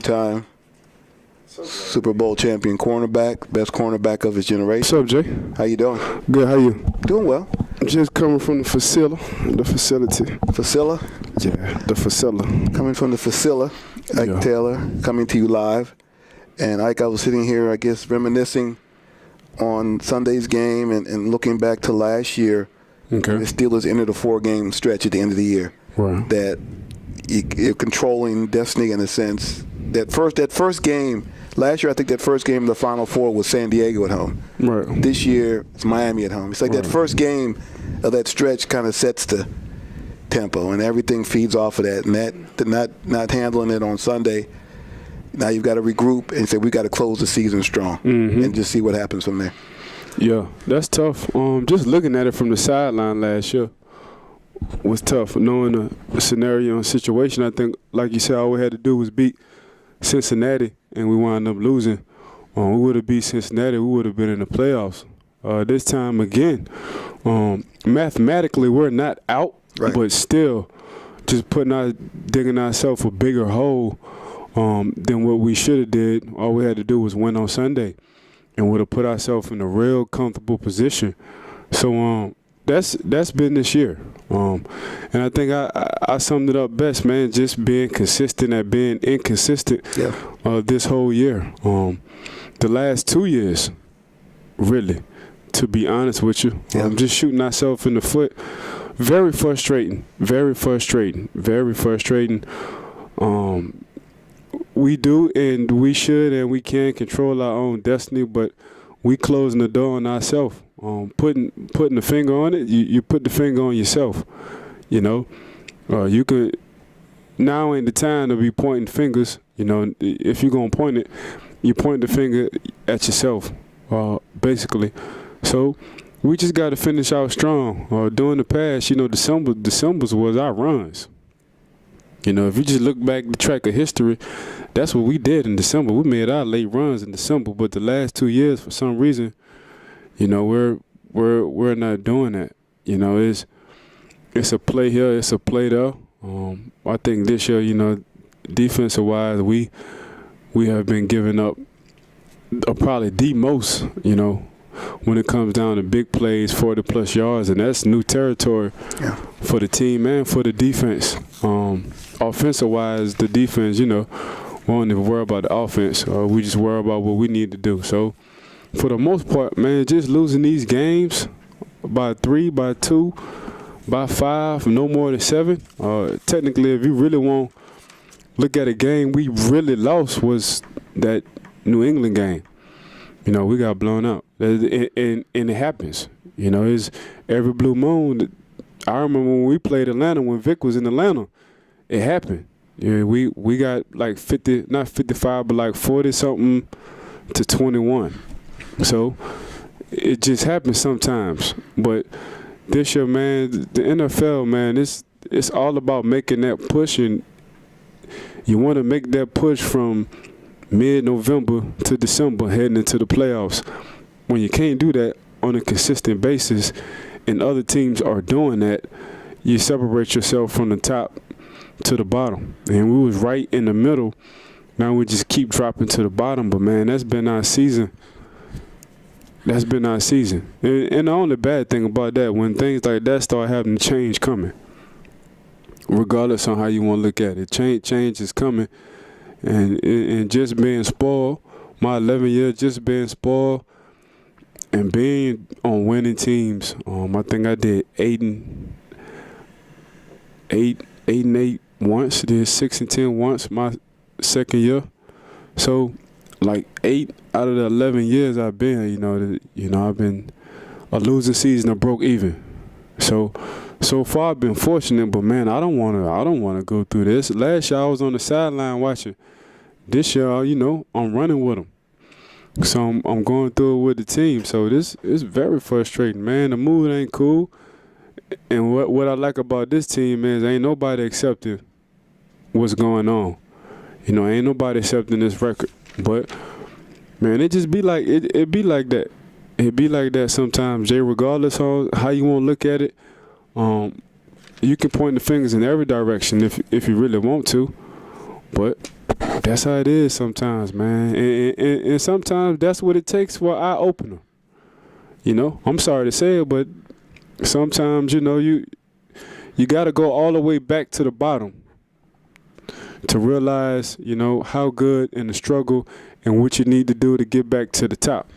two-time Super Bowl champion cornerback, best cornerback of his generation. What's up, Jay? How you doing? Good, how you? Doing well. Just coming from the facility. Facilla? Yeah, the facility. Coming from the facilla, Ike Taylor, coming to you live. And Ike, I was sitting here, I guess, reminiscing on Sunday's game and looking back to last year. Okay. The Steelers entered a 4-game stretch at the end of the year. Right. That you're controlling destiny in a sense. That first game, last year I think that first game of the Final Four was San Diego at home. Right. This year it's Miami at home. It's like that first game of that stretch kind of sets the tempo, and everything feeds off of that. And that not handling it on Sunday, now you've got to regroup and say we got to close the season strong and just see what happens from there. Yeah, that's tough. Just looking at it from the sideline last year was tough. Knowing the scenario and situation, I think, like you said, all we had to do was beat Cincinnati, and we wound up losing. We would have beat Cincinnati, we would have been in the playoffs. This time again, mathematically we're not out, but still just digging ourselves a bigger hole than what we should have did. All we had to do was win on Sunday and would have put ourselves in a real comfortable position. So that's been this year. And I think I summed it up best, man, just being consistent at being inconsistent this whole year. The last 2 years, really, to be honest with you, just shooting ourselves in the foot. Very frustrating, very frustrating, very frustrating. We do and we should and we can control our own destiny, but we closing the door on ourselves. Putting the finger on it, you put the finger on yourself. You know, you could. Now ain't the time to be pointing fingers. You know, if you're gonna point it, you point the finger at yourself, basically. So we just got to finish out strong. During the past, you know, the symbols was our runs. You know, if you just look back the track of history, that's what we did in December. We made our late runs in December, but the last 2 years, for some reason, you know, we're not doing that. You know, it's a play here, it's a play there. I think this year, you know, defensive wise, we have been giving up probably the most, you know, when it comes down to big plays, 40-plus yards, and that's new territory for the team and for the defense. Offensive-wise, the defense, you know, we don't even worry about the offense. We just worry about what we need to do. So, for the most part, man, just losing these games by 3, by 2, by 5, no more than 7. Technically, if you really want to look at a game we really lost was that New England game. You know, we got blown out. And it happens. You know, it's every blue moon. I remember when we played Atlanta, when Vic was in Atlanta, it happened. Yeah, we got like 50, not 55, but like 40-something to 21. So it just happens sometimes. But this year, man, the NFL, man, it's all about making that push, and you want to make that push from mid-November to December heading into the playoffs. When you can't do that on a consistent basis and other teams are doing that, you separate yourself from the top to the bottom. And we was right in the middle. Now we just keep dropping to the bottom. But, man, that's been our season. That's been our season. And the only bad thing about that, when things like that start having change coming, regardless on how you want to look at it, change is coming. And just being spoiled, my 11 years just being spoiled and being on winning teams. I think I did 8 and 8 once, did 6 and 10 once my second year. So, like 8 out of the 11 years I've been, you know, I've been a losing season or broke even. So far I've been fortunate, but man, I don't wanna go through this. Last year I was on the sideline watching. This year, you know, I'm running with them. So I'm going through it with the team. So this is very frustrating, man. The mood ain't cool. And what I like about this team is ain't nobody accepting what's going on. You know, ain't nobody accepting this record. But man, it just be like it be like that. It be like that sometimes, Jay, regardless of how you want to look at it. You can point the fingers in every direction if you really want to. But That's how it is sometimes, man. And sometimes that's what it takes for an eye opener. You know, I'm sorry to say it, but sometimes, you know, you got to go all the way back to the bottom to realize, you know, how good and the struggle and what you need to do to get back to the top.